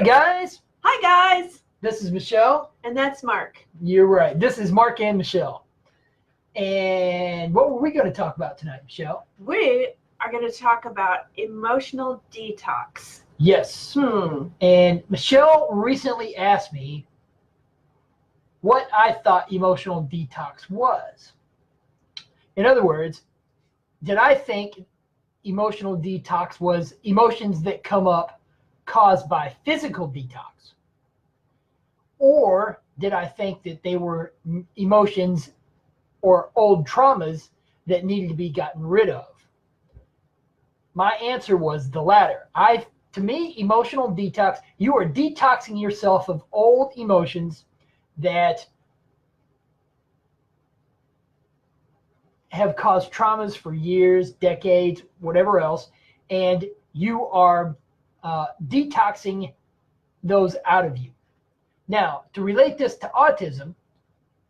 guys. Hi, guys. This is Michelle. And that's Mark. You're right. This is Mark and Michelle. And what were we going to talk about tonight, Michelle? We are going to talk about emotional detox. Yes. And Michelle recently asked me what I thought emotional detox was. In other words, did I think emotional detox was emotions that come up caused by physical detox? Or did I think that they were emotions or old traumas that needed to be gotten rid of? My answer was the latter. To me, emotional detox, you are detoxing yourself of old emotions that have caused traumas for years, decades, whatever else, and you are detoxing those out of you. Now, to relate this to autism,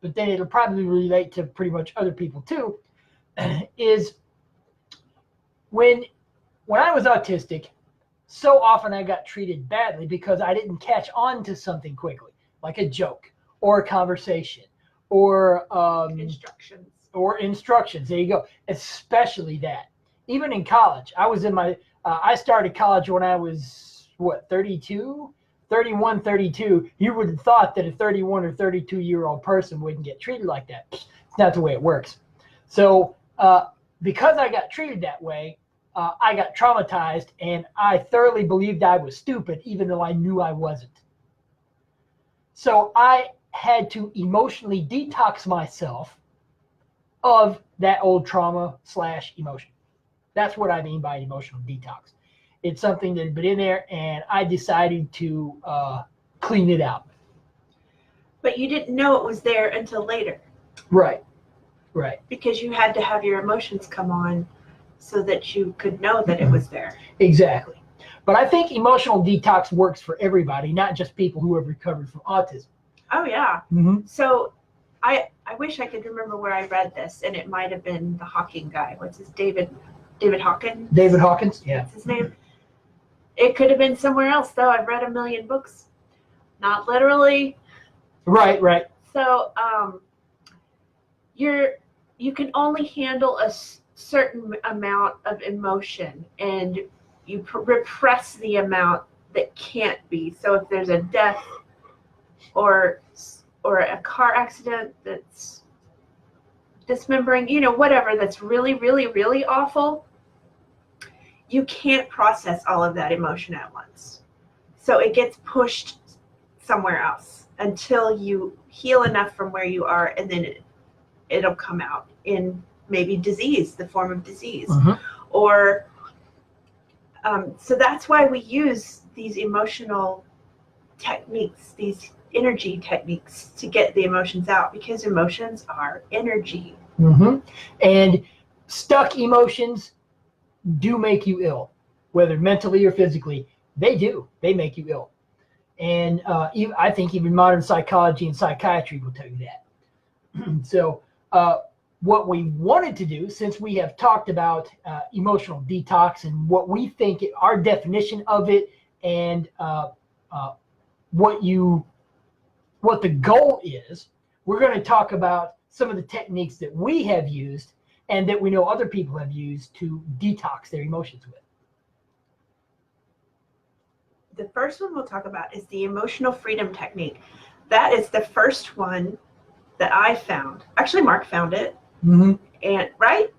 but then it'll probably relate to pretty much other people too, is when I was autistic, so often I got treated badly because I didn't catch on to something quickly, like a joke or a conversation or Instructions. There you go. Especially that. Even in college, I started college when I was 32. You would have thought that a 31 or 32-year-old person wouldn't get treated like that. It's not the way it works. So because I got treated that way, I got traumatized, and I thoroughly believed I was stupid, even though I knew I wasn't. So I had to emotionally detox myself of that old trauma / emotion. That's what I mean by an emotional detox. It's something that had been in there, and I decided to clean it out. But you didn't know it was there until later. Right. Because you had to have your emotions come on so that you could know that it was there. Exactly. But I think emotional detox works for everybody, not just people who have recovered from autism. Oh, yeah. Mm-hmm. So I wish I could remember where I read this, and it might have been the Hawking guy. What's his David Hawkins? David Hawkins, yeah. That's his name. It could have been somewhere else, though. I've read a million books. Not literally. Right. So you can only handle a certain amount of emotion, and you repress the amount that can't be. So if there's a death or a car accident that's dismembering, whatever, that's really, really, really awful, you can't process all of that emotion at once. So it gets pushed somewhere else until you heal enough from where you are, and then it'll come out in maybe disease, the form of disease. Mm-hmm. Or so that's why we use these emotional techniques, these energy techniques, to get the emotions out, because emotions are energy. Mm-hmm. And stuck emotions do make you ill, whether mentally or physically. They make you ill. And I think even modern psychology and psychiatry will tell you that. So what we wanted to do, since we have talked about emotional detox and what we think our definition of it, and what the goal is, we're going to talk about some of the techniques that we have used and that we know other people have used to detox their emotions with. The first one we'll talk about is the emotional freedom technique. That is the first one that I found. Actually, Mark found it. Mm-hmm. And right?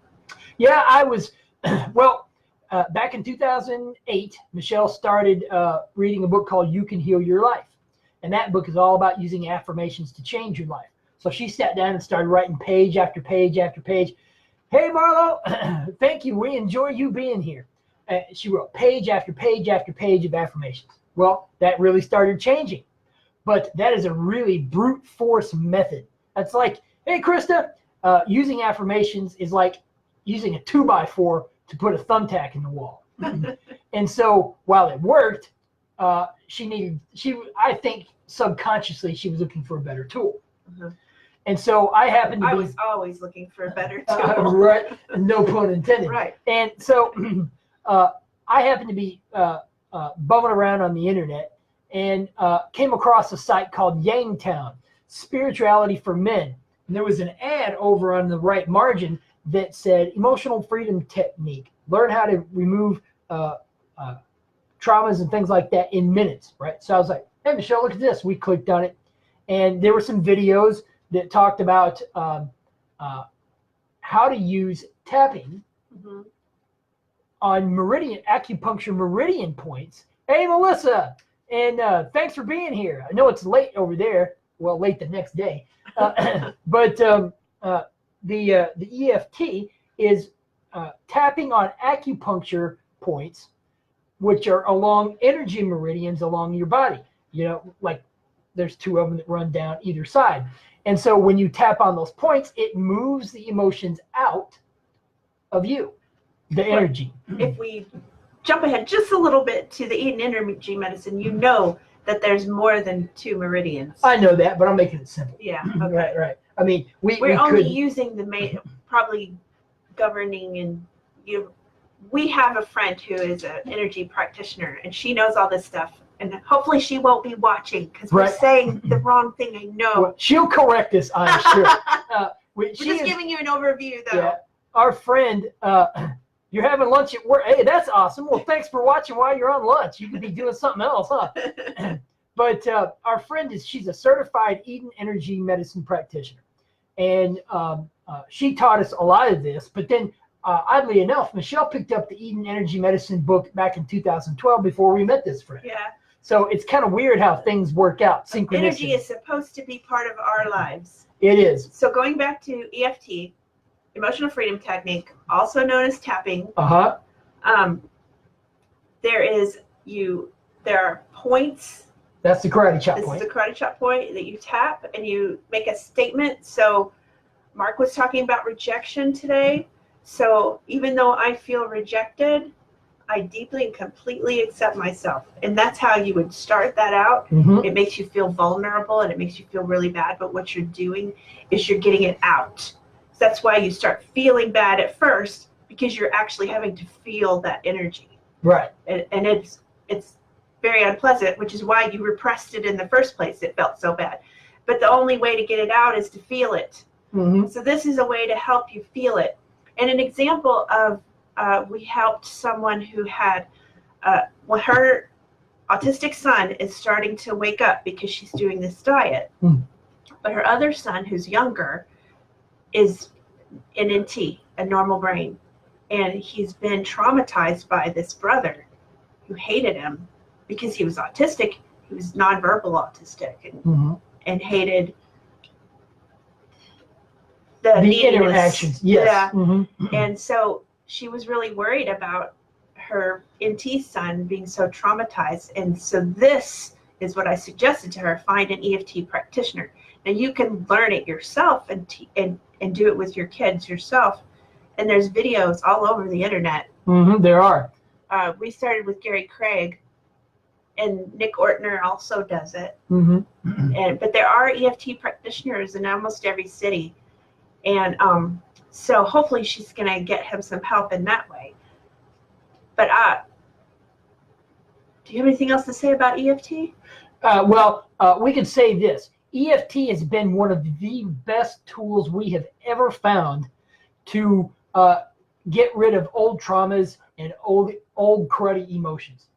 Yeah, I was, back in 2008, Michelle started reading a book called You Can Heal Your Life. And that book is all about using affirmations to change your life. So she sat down and started writing page after page after page. Hey, Marlo, thank you. We enjoy you being here. She wrote page after page after page of affirmations. Well, that really started changing. But that is a really brute force method. That's like, hey, Krista, using affirmations is like using a 2x4 to put a thumbtack in the wall. And so while it worked, I think subconsciously she was looking for a better tool. Mm-hmm. And so I was always looking for a better tool. Right. No pun intended. Right. And so I happened to be bumming around on the internet, and came across a site called Yangtown, Spirituality for Men. And there was an ad over on the right margin that said, emotional freedom technique. Learn how to remove traumas and things like that in minutes, right? So I was like, hey, Michelle, look at this. We clicked on it. And there were some videos that talked about how to use tapping on acupuncture meridian points. Hey, Melissa, and thanks for being here. I know it's late over there. Well, late the next day. But the EFT is tapping on acupuncture points, which are along energy meridians along your body. Like there's two of them that run down either side. And so when you tap on those points, it moves the emotions out of you, the energy. If we jump ahead just a little bit to the Eden energy medicine, you know that there's more than 2 meridians. I know that, but I'm making it simple. Yeah. Okay. Right. I mean, we're only using the main, probably governing, and we have a friend who is an energy practitioner, and she knows all this stuff. And hopefully she won't be watching because we're saying the wrong thing. I know. Well, she'll correct us, I'm sure. We're just giving you an overview, though. Yeah, our friend, you're having lunch at work. Hey, that's awesome. Well, thanks for watching while you're on lunch. You could be doing something else, huh? But our friend she's a certified Eden energy medicine practitioner. And she taught us a lot of this. But then, oddly enough, Michelle picked up the Eden energy medicine book back in 2012 before we met this friend. Yeah. So it's kind of weird how things work out. Synchronicity. Energy is supposed to be part of our lives. It is. So going back to EFT, emotional freedom technique, also known as tapping. There are points. That's the karate chop point. This is the karate chop point that you tap and you make a statement. So Mark was talking about rejection today. So even though I feel rejected, I deeply and completely accept myself. And that's how you would start that out. It makes you feel vulnerable and it makes you feel really bad. But what you're doing is you're getting it out. So that's why you start feeling bad at first, because you're actually having to feel that energy. Right. And it's very unpleasant, which is why you repressed it in the first place. It felt so bad. But the only way to get it out is to feel it. So this is a way to help you feel it. And an example of we helped someone who had her autistic son is starting to wake up because she's doing this diet. But her other son, who's younger, is an NT, a normal brain. And he's been traumatized by this brother who hated him because he was autistic. He was nonverbal autistic and hated the interactions. Yes. Yeah. And so she was really worried about her NT son being so traumatized. And so this is what I suggested to her: find an EFT practitioner. Now you can learn it yourself and do it with your kids yourself. And there's videos all over the internet. There are. We started with Gary Craig, and Nick Ortner also does it. But there are EFT practitioners in almost every city. And so hopefully she's going to get him some help in that way. But do you have anything else to say about EFT? Well, we can say this. EFT has been one of the best tools we have ever found to get rid of old traumas and old cruddy emotions.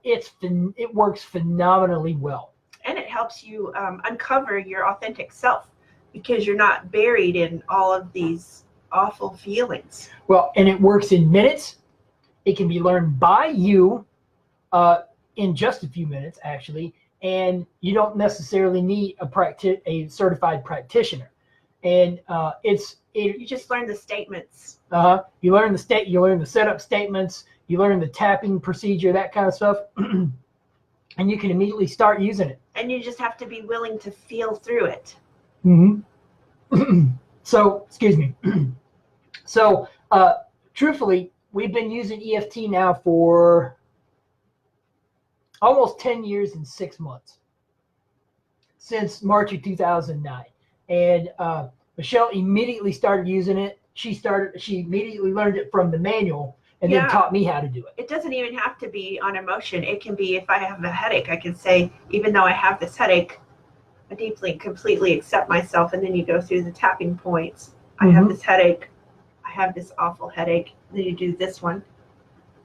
It works phenomenally well. And it helps you uncover your authentic self, because you're not buried in all of these awful feelings. Well, and it works in minutes. It can be learned by you in just a few minutes, actually, and you don't necessarily need a certified practitioner. And you just learn the statements. You learn the setup statements. You learn the tapping procedure, that kind of stuff, and you can immediately start using it. And you just have to be willing to feel through it. So, excuse me. So, truthfully, we've been using EFT now for almost 10 years and 6 months, since March of 2009. And Michelle immediately started using it. She immediately learned it from the manual, and then taught me how to do it. It doesn't even have to be on emotion. It can be if I have a headache, I can say, even though I have this headache, I deeply and completely accept myself. And then you go through the tapping points. I have this headache. I have this awful headache. Then you do this one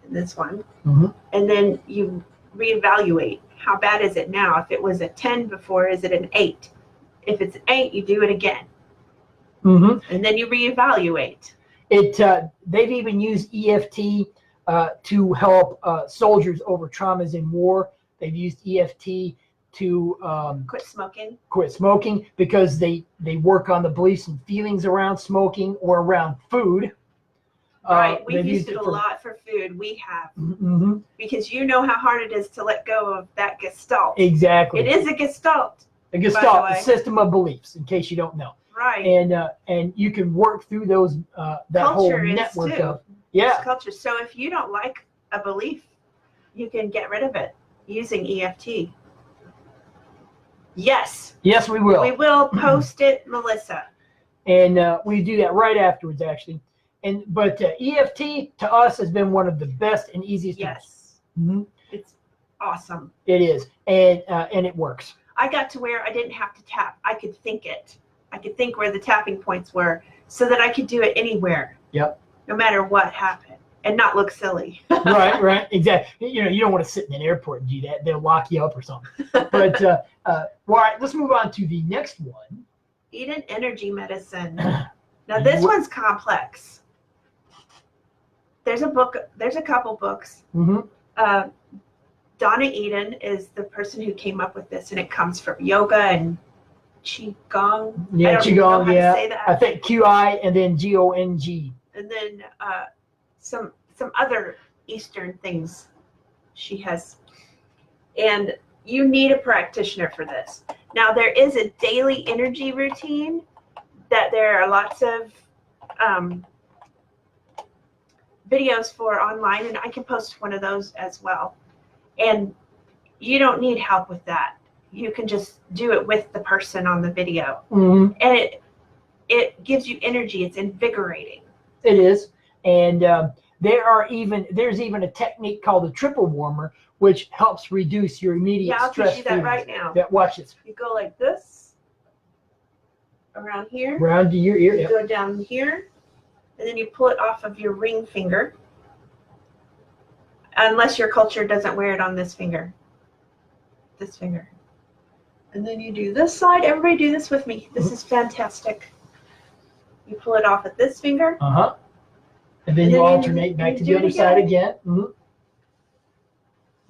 and this one. And then you reevaluate. How bad is it now? If it was a 10 before, is it an 8? If it's an 8, you do it again. And then you reevaluate. They've even used EFT to help soldiers over traumas in war. They've used EFT to quit smoking because they work on the beliefs and feelings around smoking or around food. Right, we've used it a lot for food. We have, because you know how hard it is to let go of that gestalt. Exactly. It is a gestalt. A gestalt, a system of beliefs, in case you don't know. Right. And you can work through those that whole network of culture. So if you don't like a belief, you can get rid of it using EFT. Yes. Yes, we will. We will post it, Melissa. And we do that right afterwards, actually. But EFT to us has been one of the best and easiest. Yes. It's awesome. It is, and it works. I got to where I didn't have to tap. I could think it. I could think where the tapping points were, so that I could do it anywhere. Yep. No matter what happened, and not look silly. Right, exactly. You know, you don't want to sit in an airport and do that. They'll lock you up or something. But all right, let's move on to the next one. Eden energy medicine. Now this one's complex. There's a book. There's a couple books. Donna Eden is the person who came up with this, and it comes from yoga and qigong. Yeah, qigong. Yeah, say that. I think QI and then GONG. And then some other Eastern things she has. And you need a practitioner for this. Now there is a daily energy routine that there are lots of videos for online, and I can post one of those as well. And you don't need help with that. You can just do it with the person on the video. And it gives you energy. It's invigorating. It is. And there's even a technique called the triple warmer, which helps reduce your immediate stress. Yeah, I'll teach you that right now. Yeah, watch this. You go like this, around here. Around to your ear. You go down here, and then you pull it off of your ring finger. Unless your culture doesn't wear it on this finger. This finger. And then you do this side. Everybody do this with me. This is fantastic. You pull it off at this finger. And then you alternate back to the other side again.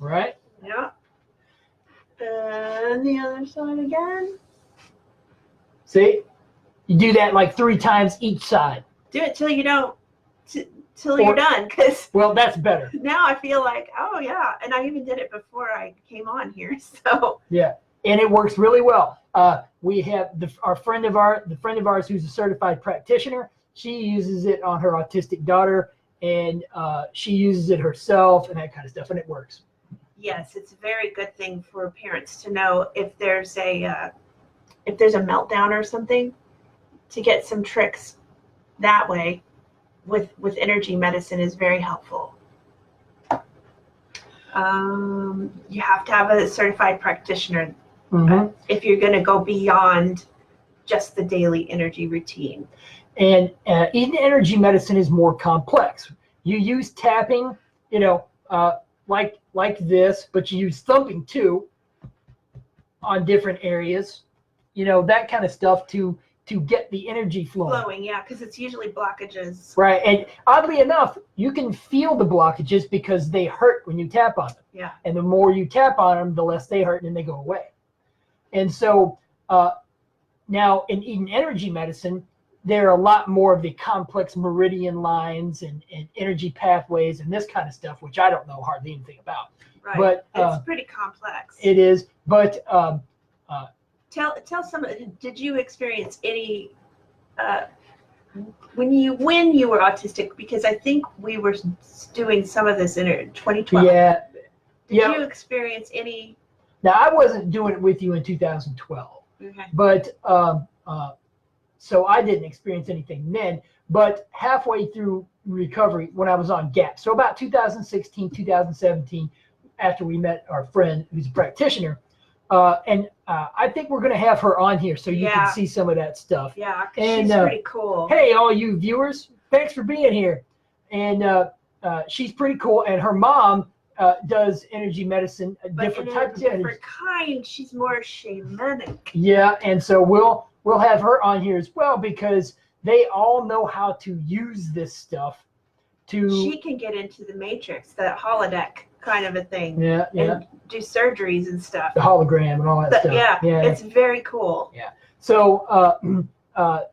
Right? Yeah. And the other side again. See? You do that like 3 times each side. Do it till you don't, till you're done. Well, that's better. Now I feel like, oh yeah. And I even did it before I came on here. So. Yeah. And it works really well. We have the friend of ours who's a certified practitioner. She uses it on her autistic daughter, and she uses it herself and that kind of stuff, and it works. Yes, it's a very good thing for parents to know if there's a meltdown or something, to get some tricks that way with energy medicine is very helpful. You have to have a certified practitioner if you're going to go beyond just the daily energy routine. And Eden energy medicine is more complex. You use tapping, like this, but you use thumping too on different areas, that kind of stuff to get the energy flowing. Yeah, because it's usually blockages. Right, and oddly enough, you can feel the blockages because they hurt when you tap on them. Yeah. And the more you tap on them, the less they hurt, and then they go away. And so now in Eden energy medicine, there are a lot more of the complex meridian lines and energy pathways and this kind of stuff, which I don't know hardly anything about. Right. But it's pretty complex. It is. But tell some. Did you experience any when you were autistic? Because I think we were doing some of this in 2012. Yeah. Did you experience any? Now I wasn't doing it with you in 2012. Okay. But so I didn't experience anything then. But halfway through recovery when I was on GAP. So about 2016, 2017, after we met our friend who's a practitioner. And I think we're going to have her on here so you can see some of that stuff. Yeah, and, she's pretty cool. Hey, all you viewers, thanks for being here. And she's pretty cool. And her mom does energy medicine, different types of energy. Kind. She's more shamanic. Yeah, and so we'll have her on here as well because they all know how to use this stuff. She can get into the matrix, that holodeck kind of a thing. Yeah. And do surgeries and stuff. The hologram and all that stuff. Yeah, it's very cool. Yeah. So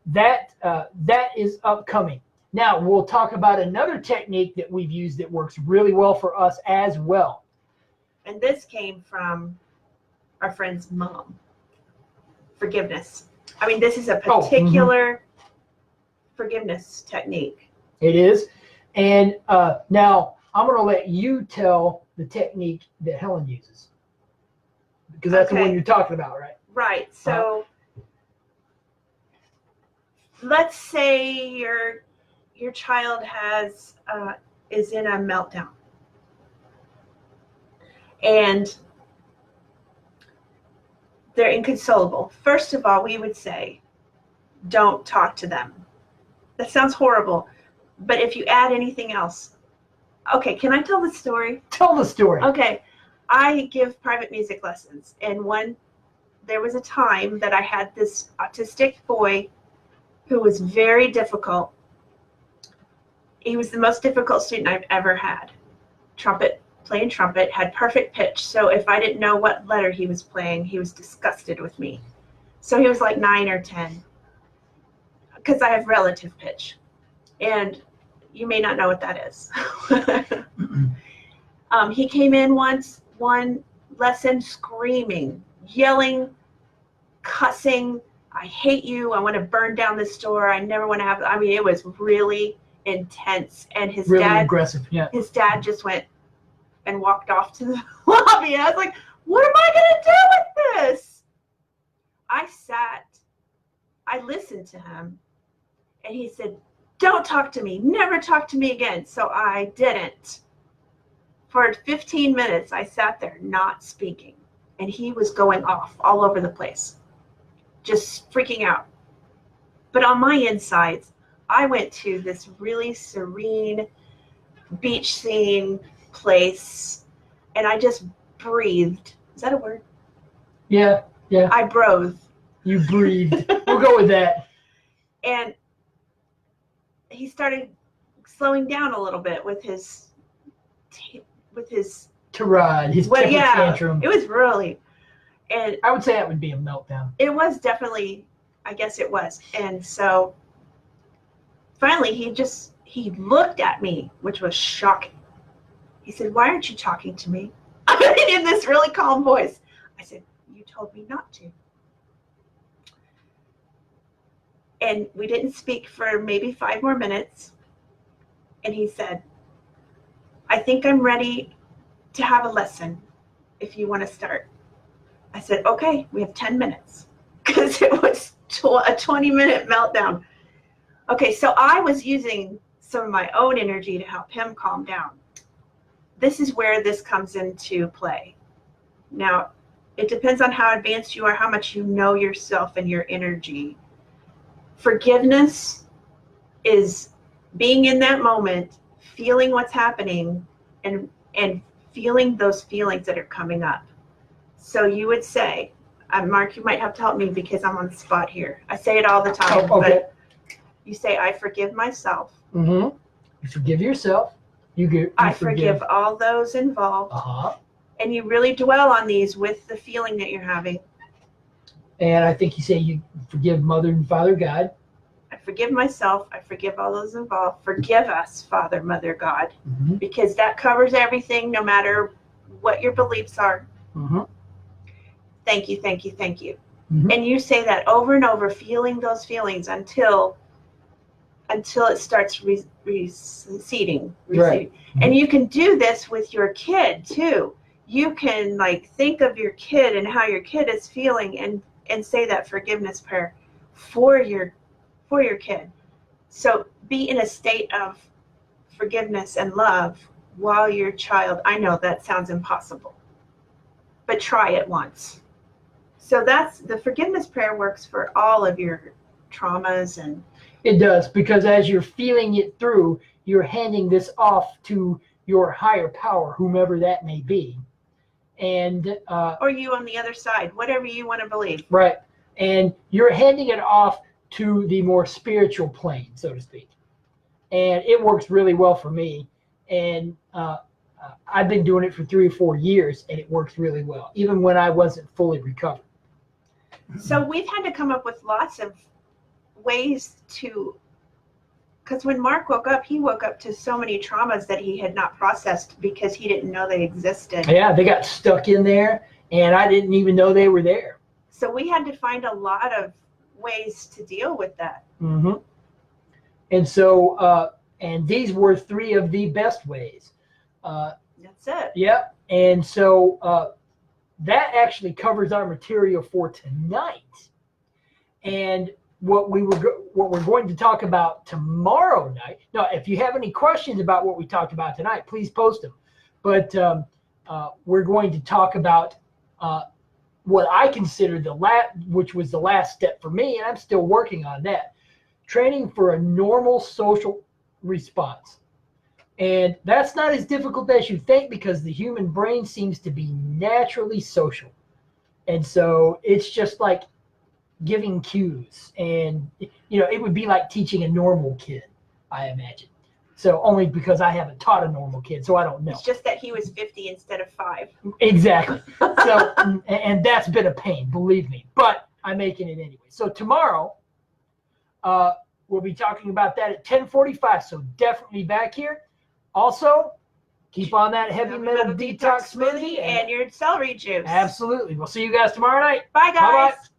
that is upcoming. Now we'll talk about another technique that we've used that works really well for us as well. And this came from our friend's mom. Forgiveness. I mean, this is a particular forgiveness technique. It is. And now I'm going to let you tell the technique that Helen uses. Because that's the one you're talking about, right? Right. So let's say your child is in a meltdown. And they're inconsolable. First of all, we would say, don't talk to them. That sounds horrible. But if you add anything else, okay, can I tell the story? Tell the story. Okay, I give private music lessons, and there was a time that I had this autistic boy who was very difficult. He was the most difficult student I've ever had. Playing trumpet, had perfect pitch. So if I didn't know what letter he was playing, he was disgusted with me. So he was like 9 or 10, because I have relative pitch. And you may not know what that is. He came in one lesson screaming, yelling, cussing, I hate you, I want to burn down this store, I never want to have, I mean, it was really intense. And his dad, aggressive, his dad just went and walked off to the lobby. And I was like, what am I going to do with this? I listened to him, and he said, don't talk to me, never talk to me again. So I didn't. For 15 minutes, I sat there not speaking, and he was going off all over the place, just freaking out. But on my insides, I went to this really serene beach scene place, and I just breathed. Is that a word? Yeah. I breathed. You breathed. We'll go with that. And he started slowing down a little bit with his tirade, his temper tantrum. It was really, and I would say that would be a meltdown. It was definitely, I guess it was. And so finally he looked at me, which was shocking. He said, why aren't you talking to me? In this really calm voice. I said, you told me not to. And we didn't speak for maybe 5 more minutes. And he said, I think I'm ready to have a lesson if you want to start. I said, okay, we have 10 minutes. Because it was a 20-minute meltdown. Okay, so I was using some of my own energy to help him calm down. This is where this comes into play. Now, it depends on how advanced you are, how much you know yourself and your energy. Forgiveness is being in that moment, feeling what's happening, and feeling those feelings that are coming up. So you would say, Mark, you might have to help me because I'm on the spot here. I say it all the time. Oh, okay. But you say, I forgive myself. Mm-hmm. You forgive yourself. I forgive all those involved. Uh-huh. And you really dwell on these with the feeling that you're having. And I think you say you forgive Mother and Father God. I forgive myself. I forgive all those involved. Forgive us, Father, Mother, God. Mm-hmm. Because that covers everything, no matter what your beliefs are. Mm-hmm. Thank you, thank you, thank you. Mm-hmm. And you say that over and over, feeling those feelings until it starts receding. Right. Mm-hmm. And you can do this with your kid too. You can think of your kid and how your kid is feeling and say that forgiveness prayer for your kid. So be in a state of forgiveness and love while your child, I know that sounds impossible, but try it once. So that's the forgiveness prayer works for all of your traumas. And It does, because as you're feeling it through, you're handing this off to your higher power, whomever that may be. And or you on the other side, whatever you want to believe. right. And you're handing it off to the more spiritual plane, so to speak. And it works really well for me. And I've been doing it for 3 or 4 years, and it works really well, even when I wasn't fully recovered. So we've had to come up with lots of ways to, because when Mark woke up, he woke up to so many traumas that he had not processed because he didn't know they existed. Yeah, they got stuck in there, and I didn't even know they were there. So we had to find a lot of ways to deal with that. Mm-hmm. And so, and these were 3 of the best ways. That's it. Yep. And so that actually covers our material for tonight. And what we're going to talk about tomorrow night. Now, if you have any questions about what we talked about tonight, please post them. But we're going to talk about what I consider which was the last step for me, and I'm still working on that. Training for a normal social response. And that's not as difficult as you think, because the human brain seems to be naturally social. And so it's just like giving cues. And, it would be like teaching a normal kid, I imagine. So only because I haven't taught a normal kid, so I don't know. It's just that he was 50 instead of 5. Exactly. So, and that's been a pain, believe me. But I'm making it anyway. So tomorrow, we'll be talking about that at 10:45. So definitely back here. Also, keep on that heavy metal detox smoothie and your celery juice. Absolutely. We'll see you guys tomorrow night. Bye, guys. Bye-bye.